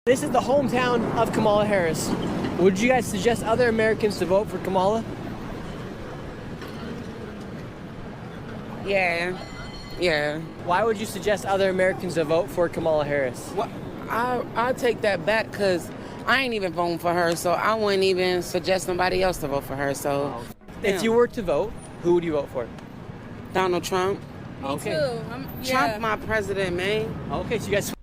This is the hometown of Kamala Harris. Would you guys suggest other Americans to vote for Kamala? Yeah. Why would you suggest other Americans to vote for Kamala Harris? Well, I'll take that back because I ain't even voting for her, so I wouldn't even suggest somebody else to vote for her. So, If you were to vote, who would you vote for? Donald Trump. Me too. Trump, my president, man. Okay, so you guys.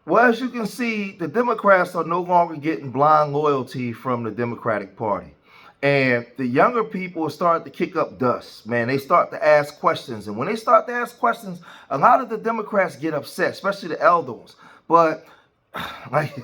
Well, as you can see, the Democrats are no longer getting blind loyalty from the Democratic Party. And the younger people are starting to kick up dust, man. They start to ask questions. And when they start to ask questions, a lot of the Democrats get upset, especially the elder ones. But like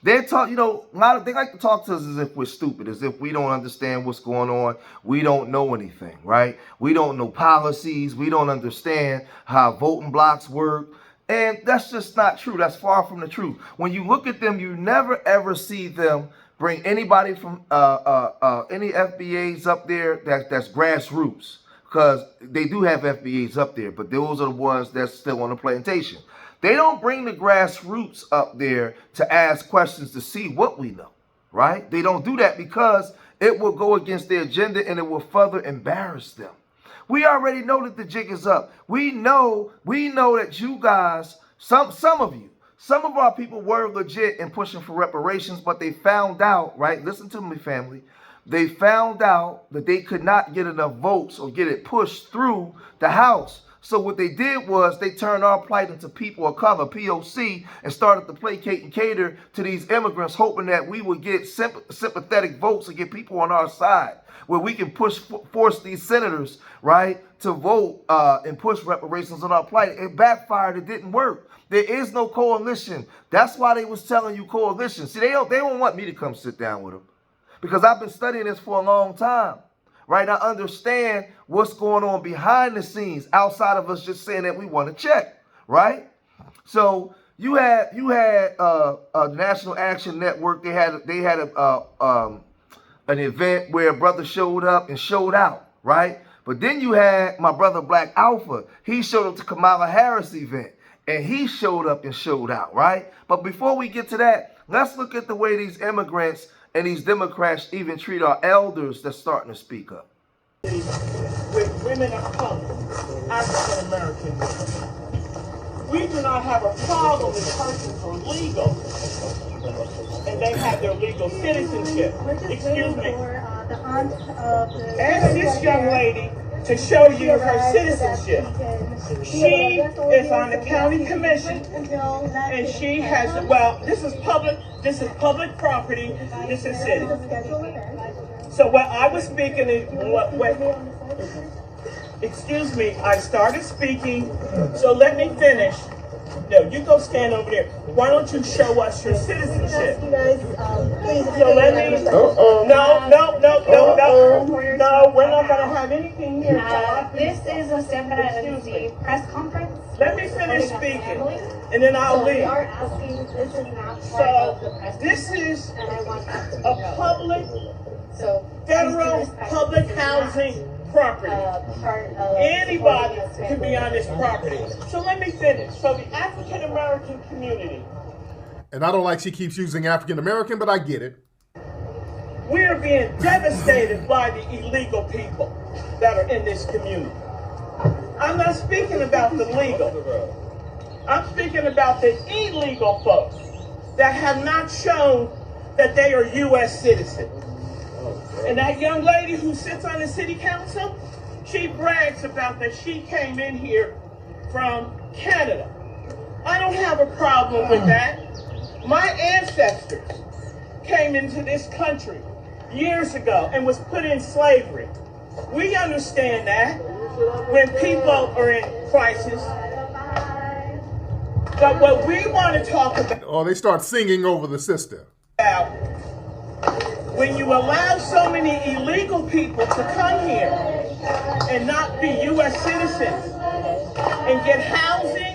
they talk, they like to talk to us as if we're stupid, as if we don't understand what's going on. We don't know anything, right? We don't know policies. We don't understand how voting blocks work. And that's just not true. That's far from the truth. When you look at them, you never ever see them bring anybody from any FBAs up there that's grassroots, because they do have FBAs up there, but those are the ones that's still on the plantation. They don't bring the grassroots up there to ask questions to see what we know, right? They don't do that because it will go against their agenda and it will further embarrass them. We already know that the jig is up. We know that you guys, some of our people were legit in pushing for reparations, but they found out, right? Listen to me, family. They found out that they could not get enough votes or get it pushed through the House. So what they did was they turned our plight into people of color, POC, and started to placate and cater to these immigrants, hoping that we would get sympathetic votes and get people on our side, where we can force these senators, right, to vote and push reparations on our plight. It backfired. It didn't work. There is no coalition. That's why they was telling you coalition. See, they don't want me to come sit down with them, because I've been studying this for a long time. Right? I understand what's going on behind the scenes outside of us just saying that we want to check, right? So you had a National Action Network. They had an event where a brother showed up and showed out, right? But then you had my brother Black Alpha. He showed up to Kamala Harris event and he showed up and showed out, right? But before we get to that, let's look at the way these immigrants and these Democrats even treat our elders that's starting to speak up. With women of color, African American women, we do not have a problem with persons who are legal and they have their legal citizenship. Excuse me. Ask this young lady to show you her citizenship. She is on the county commission, and she has, well, this is public property, this is city. So what I was speaking is, excuse me, I started speaking, so let me finish. No, you go stand over there. Why don't you show us your citizenship? So let me. No, we're not going to have anything here. This is a separate press conference. Let me finish speaking, and then I'll leave. We are asking, this is not part of the press This is and I want us to a public, so federal public housing property. Anybody can be on this property. So let me finish. So the African American community. And I don't like she keeps using African American, but I get it. We are being devastated by the illegal people that are in this community. I'm not speaking about the legal. I'm speaking about the illegal folks that have not shown that they are U.S. citizens. And that young lady who sits on the city council, she brags about that she came in here from Canada. I don't have a problem with that. My ancestors came into this country years ago and was put in slavery. We understand that when people are in crisis. But what we want to talk about... Oh, they start singing over the sister. When you allow so many illegal people to come here and not be U.S. citizens and get housing,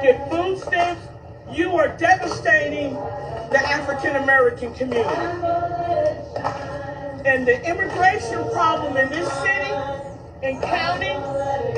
get food stamps, you are devastating the African American community. And the immigration problem in this city and counting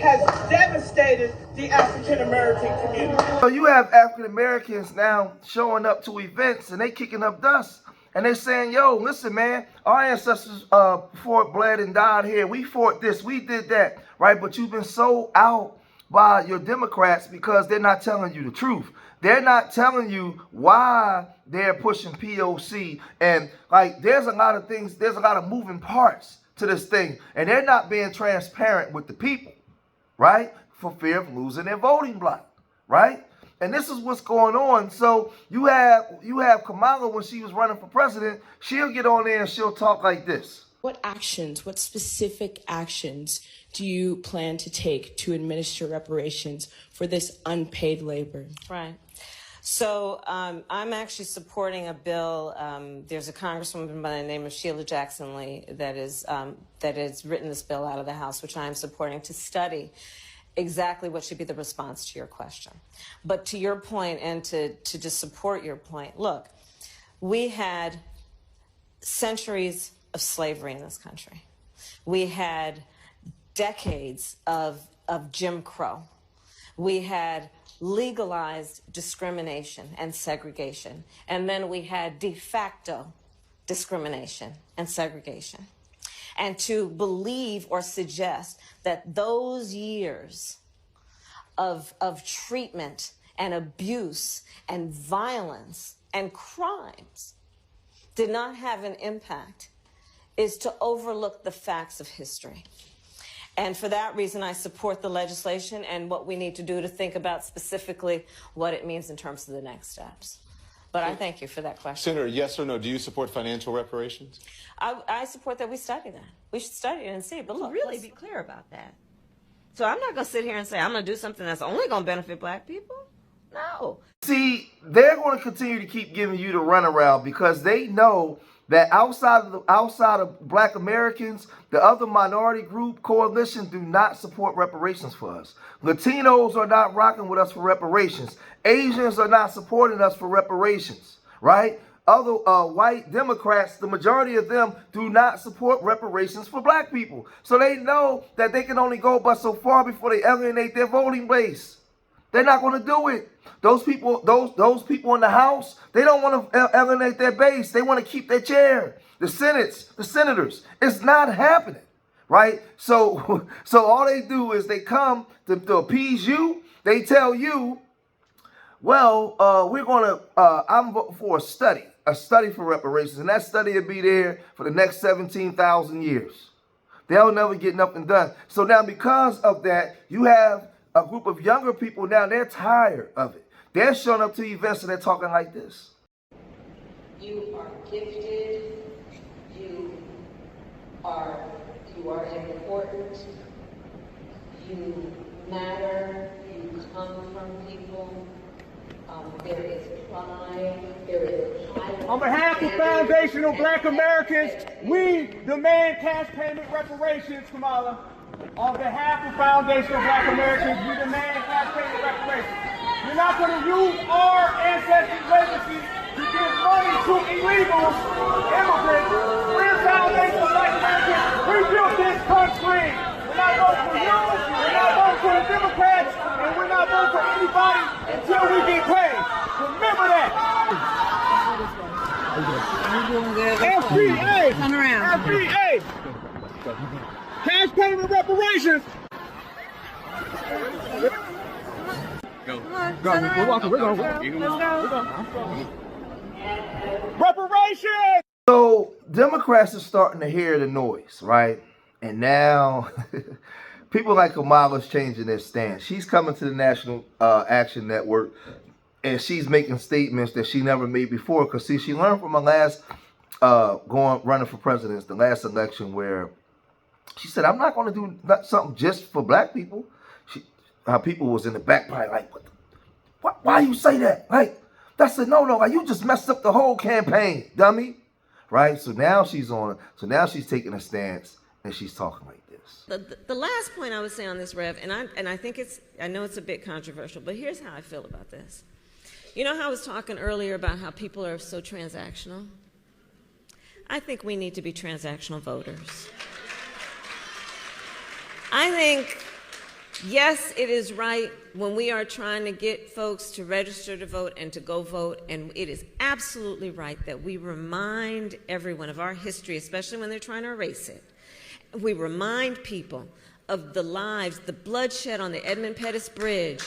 has devastated the African American community. So you have African Americans now showing up to events and they kicking up dust. And they saying, yo, listen, man, our ancestors fought, bled, and died here. We fought this, we did that, right? But you've been sold out by your Democrats because they're not telling you the truth. They're not telling you why they're pushing POC. And like, there's a lot of things, there's a lot of moving parts to this thing. And they're not being transparent with the people, right? For fear of losing their voting block, right? And this is what's going on. So you have Kamala, when she was running for president, she'll get on there and she'll talk like this. What actions, what specific actions do you plan to take to administer reparations for this unpaid labor? Right. So I'm actually supporting a bill. There's a congresswoman by the name of Sheila Jackson Lee that has written this bill out of the House, which I am supporting, to study exactly what should be the response to your question. But to your point, and to just support your point, look, we had centuries of slavery in this country. We had decades of Jim Crow. We had legalized discrimination and segregation. And then we had de facto discrimination and segregation. And to believe or suggest that those years of treatment and abuse and violence and crimes did not have an impact is to overlook the facts of history. And for that reason, I support the legislation and what we need to do to think about specifically what it means in terms of the next steps. But I thank you for that question. Senator, yes or no, do you support financial reparations? I support that we study that. We should study it and see. But look, really be clear about that. So I'm not going to sit here and say I'm going to do something that's only going to benefit black people. No. See, they're going to continue to keep giving you the runaround because they know that outside of black Americans, the other minority group coalitions do not support reparations for us. Latinos are not rocking with us for reparations. Asians are not supporting us for reparations, right? Other white Democrats, the majority of them do not support reparations for black people. So they know that they can only go but so far before they alienate their voting base. They're not going to do it. Those people in the House, they don't want to alienate their base. They want to keep their chair. The senators. It's not happening, right? So all they do is they come to appease you. They tell you, well, I'm voting for a study for reparations, and that study will be there for the next 17,000 years. They'll never get nothing done. So now because of that, you have a group of younger people now, they're tired of it. They're showing up to events and they're talking like this. You are gifted. You are important. You matter. You come from people. There is pride. There is pride. On behalf of foundational black Americans, we demand cash payment reparations, Kamala. On behalf of foundational black Americans, we demand cash payment reparations. You're not going to use our ancestors' legacy to give money to illegals, immigrants. We're foundational black Americans. We built this country. We're not voting for you. We're not voting for the Democrats. And we're not voting for anybody until we get paid. Remember that. FBA. Turn around. FBA. Cash payment reparations. Go. We're walking. We're going. Let's go. Reparations. So Democrats are starting to hear the noise, right? And now people like Kamala's changing their stance. She's coming to the National Action Network and she's making statements that she never made before. Because see, she learned from her last running for president, the last election, where she said, I'm not going to do something just for black people. Her people was in the back probably like, why you say that? Like, that's a no-no. Like, you just messed up the whole campaign, dummy. Right? So now she's taking a stance and she's talking like this. The last point I would say on this, Rev, and I think I know it's a bit controversial, but here's how I feel about this. You know how I was talking earlier about how people are so transactional? I think we need to be transactional voters. I think, yes, it is right when we are trying to get folks to register to vote and to go vote, and it is absolutely right that we remind everyone of our history, especially when they're trying to erase it. We remind people of the lives, the bloodshed on the Edmund Pettus Bridge,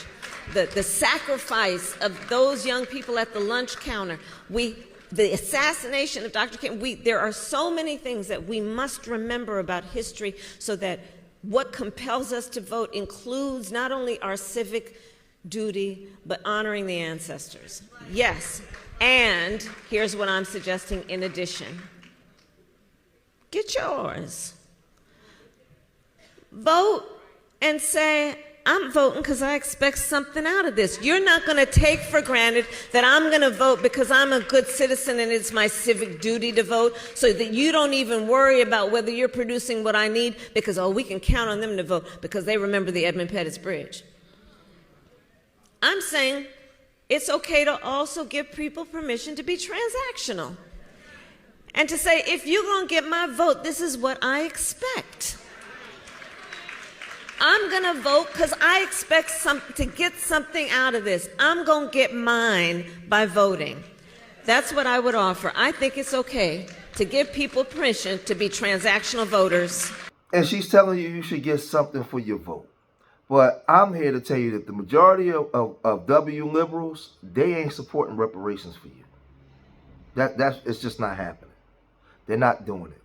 the sacrifice of those young people at the lunch counter, the assassination of Dr. King. There are so many things that we must remember about history so that what compels us to vote includes not only our civic duty, but honoring the ancestors. Yes, and here's what I'm suggesting in addition. Get yours. Vote and say, I'm voting because I expect something out of this. You're not going to take for granted that I'm going to vote because I'm a good citizen and it's my civic duty to vote, so that you don't even worry about whether you're producing what I need because, oh, we can count on them to vote because they remember the Edmund Pettus Bridge. I'm saying it's okay to also give people permission to be transactional and to say, if you're going to get my vote, this is what I expect. I'm going to vote because I expect to get something out of this. I'm going to get mine by voting. That's what I would offer. I think it's okay to give people permission to be transactional voters. And she's telling you you should get something for your vote. But I'm here to tell you that the majority of W liberals, they ain't supporting reparations for you. It's just not happening. They're not doing it,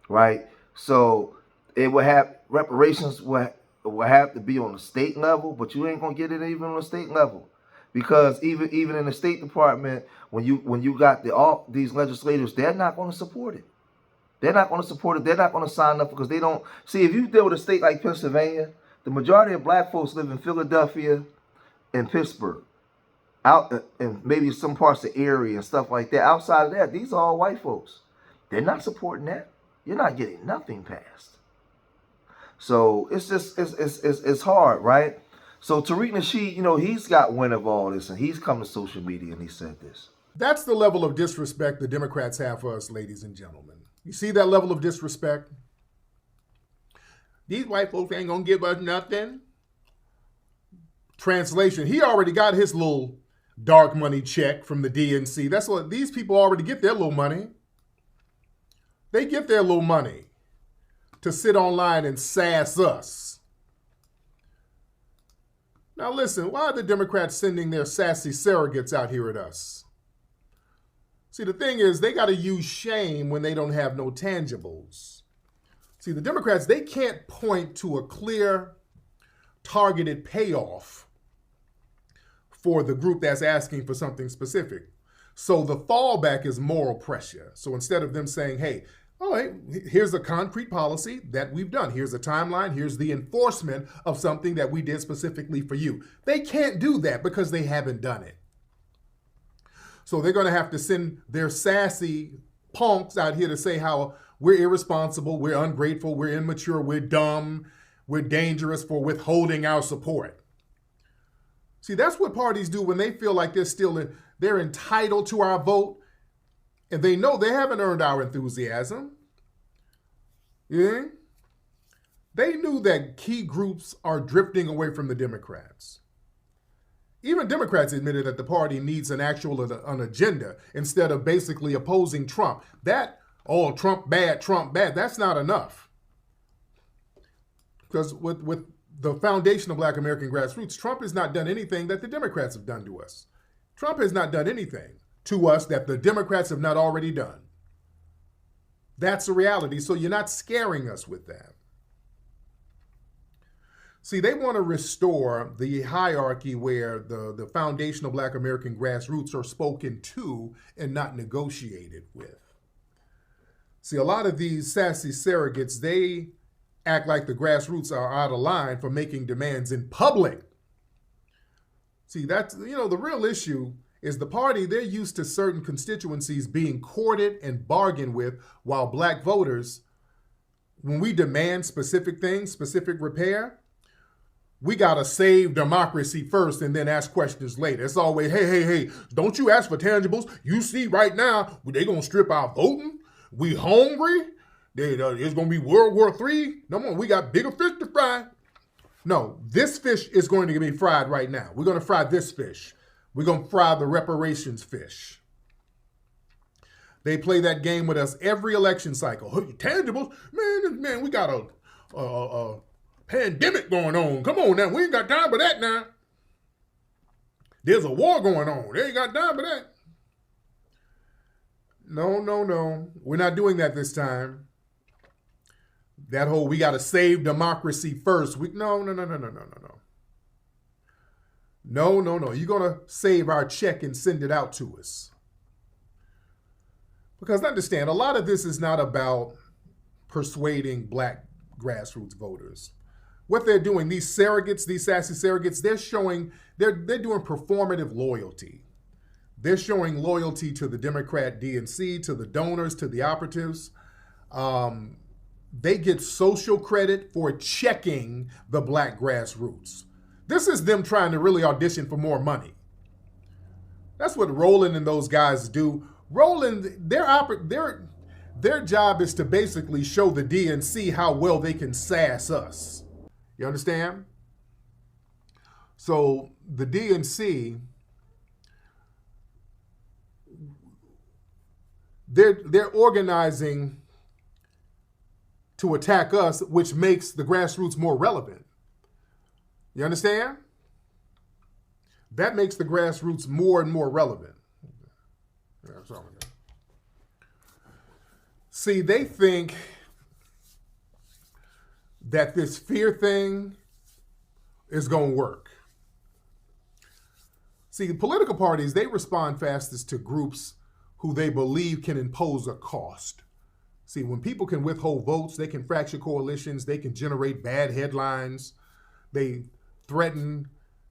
right? So it will have reparations will have to be on the state level, but you ain't gonna get it even on the state level, because even in the State Department, when you got all these legislators, they're not going to support it. They're not going to support it. They're not going to sign up because they don't see. If you deal with a state like Pennsylvania, the majority of black folks live in Philadelphia and Pittsburgh, out and maybe some parts of Erie and stuff like that. Outside of that, these are all white folks. They're not supporting that. You're not getting nothing passed. So it's just it's hard, right? So Tariq Nasheed, he's got wind of all this, and he's come to social media and he said this. That's the level of disrespect the Democrats have for us, ladies and gentlemen. You see that level of disrespect? These white folks ain't gonna give us nothing. Translation, he already got his little dark money check from the DNC. That's what these people already get, their little money. They get their little money to sit online and sass us. Now listen, why are the Democrats sending their sassy surrogates out here at us? See, the thing is, they got to use shame when they don't have no tangibles. See, the Democrats, they can't point to a clear, targeted payoff for the group that's asking for something specific. So the fallback is moral pressure. So instead of them saying, hey, all right, here's a concrete policy that we've done. Here's a timeline. Here's the enforcement of something that we did specifically for you. They can't do that because they haven't done it. So they're going to have to send their sassy punks out here to say how we're irresponsible, we're ungrateful, we're immature, we're dumb, we're dangerous for withholding our support. See, that's what parties do when they feel like they're entitled to our vote. And they know they haven't earned our enthusiasm. Yeah? They knew that key groups are drifting away from the Democrats. Even Democrats admitted that the party needs an agenda instead of basically opposing Trump. Trump bad, that's not enough. Because with the foundation of Black American grassroots, Trump has not done anything that the Democrats have done to us. Trump has not done anything to us that the Democrats have not already done. That's a reality, so you're not scaring us with that. See, they want to restore the hierarchy where the foundational Black American grassroots are spoken to and not negotiated with. See, a lot of these sassy surrogates, they act like the grassroots are out of line for making demands in public. See, that's, the real issue is the party, they're used to certain constituencies being courted and bargained with, while Black voters, when we demand specific things, specific repair, we got to save democracy first and then ask questions later. It's always, hey, don't you ask for tangibles? You see right now, they going to strip our voting? We hungry? It's going to be World War III? No more, we got bigger fish to fry. No, this fish is going to be fried right now. We're going to fry this fish. We're going to fry the reparations fish. They play that game with us every election cycle. Hey, tangibles? Man, we got a pandemic going on. Come on now, we ain't got time for that now. There's a war going on. They ain't got time for that. No. We're not doing that this time. That whole we got to save democracy first. No. No. You're going to save our check and send it out to us. Because understand, a lot of this is not about persuading black grassroots voters. What they're doing, these surrogates, these sassy surrogates, they're doing performative loyalty. They're showing loyalty to the Democrat DNC, to the donors, to the operatives. They get social credit for checking the black grassroots. This is them trying to really audition for more money. That's what Roland and those guys do. Roland, their job is to basically show the DNC how well they can sass us. You understand? So the DNC, they're organizing to attack us, which makes the grassroots more relevant. You understand? That makes the grassroots more and more relevant. Yeah, see, they think that this fear thing is going to work. See, the political parties, they respond fastest to groups who they believe can impose a cost. See, when people can withhold votes, they can fracture coalitions, they can generate bad headlines, they threaten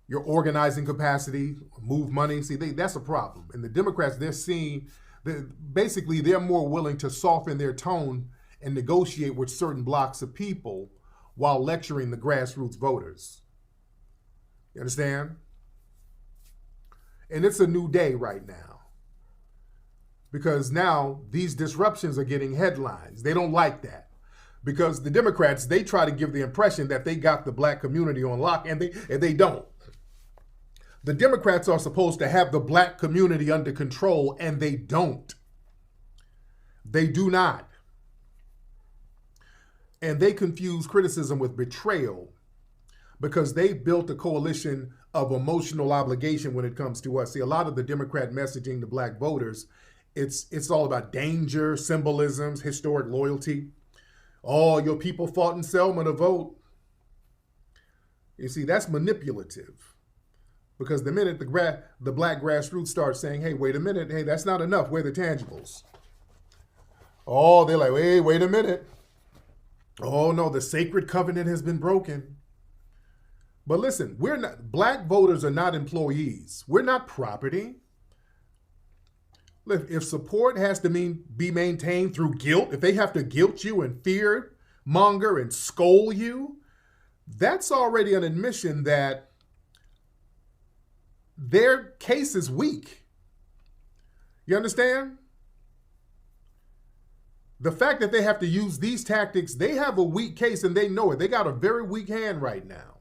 your organizing capacity, move money. See, that's a problem. And the Democrats, they're more willing to soften their tone and negotiate with certain blocks of people while lecturing the grassroots voters. You understand? And it's a new day right now. Because now these disruptions are getting headlines. They don't like that. Because the Democrats, they try to give the impression that they got the black community on lock, and they don't. The Democrats are supposed to have the black community under control, and they don't. They do not. And they confuse criticism with betrayal because they built a coalition of emotional obligation when it comes to us. See, a lot of the Democrat messaging to black voters, it's all about danger, symbolisms, historic loyalty. Oh, your people fought in Selma to vote. You see, that's manipulative. Because the minute the black grassroots start saying, hey, wait a minute, hey, that's not enough, where are the tangibles? Oh, they're like, hey, wait a minute. Oh, no, the sacred covenant has been broken. But listen, black voters are not employees. We're not property. If support has to be maintained through guilt, if they have to guilt you and fear monger and scold you, that's already an admission that their case is weak. You understand? The fact that they have to use these tactics, they have a weak case and they know it. They got a very weak hand right now.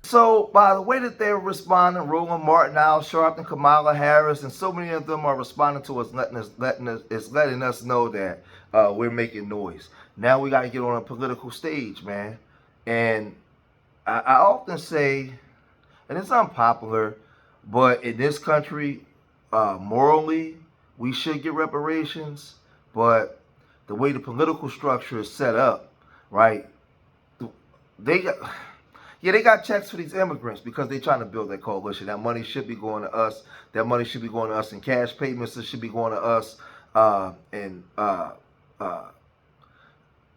So by the way that they're responding, Roland Martin, Al Sharpton, Kamala Harris, and so many of them are responding to us, letting us know that we're making noise. Now we got to get on a political stage, man. And I often say, and it's unpopular, but in this country, morally, we should get reparations. But the way the political structure is set up, right? They got checks for these immigrants because they're trying to build that coalition. That money should be going to us. That money should be going to us in cash payments. It should be going to us in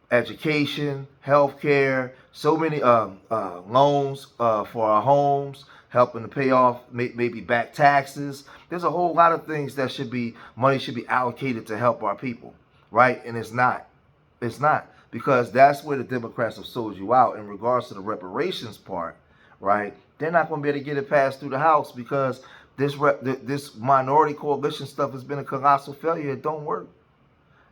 education, healthcare, so many loans for our homes, helping to pay off maybe back taxes. There's a whole lot of things that money should be allocated to help our people, right? And it's not. It's not. Because that's where the Democrats have sold you out in regards to the reparations part, right? They're not going to be able to get it passed through the House because this minority coalition stuff has been a colossal failure. It don't work.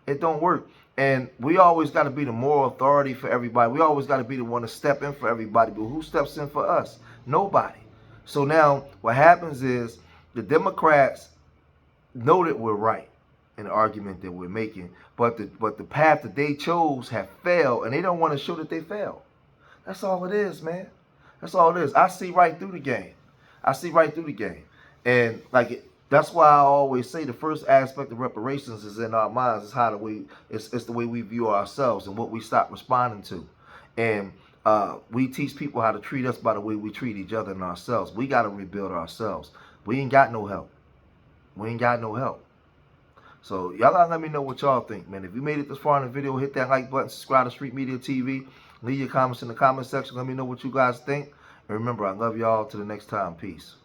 It don't work. And we always got to be the moral authority for everybody. We always got to be the one to step in for everybody. But who steps in for us? Nobody. So now what happens is the Democrats know that we're right in the argument that we're making, but the path that they chose have failed, and they don't want to show that they failed. That's all it is, man. That's all it is. I see right through the game. I see right through the game. And that's why I always say the first aspect of reparations is in our minds. It's it's the way we view ourselves and what we stop responding to. And we teach people how to treat us by the way we treat each other and ourselves. We got to rebuild ourselves. We ain't got no help. We ain't got no help. So y'all gotta let me know what y'all think, man. If you made it this far in the video, hit that like button, subscribe to Street Media TV, leave your comments in the comment section. Let me know what you guys think. And remember, I love y'all. Till the next time. Peace.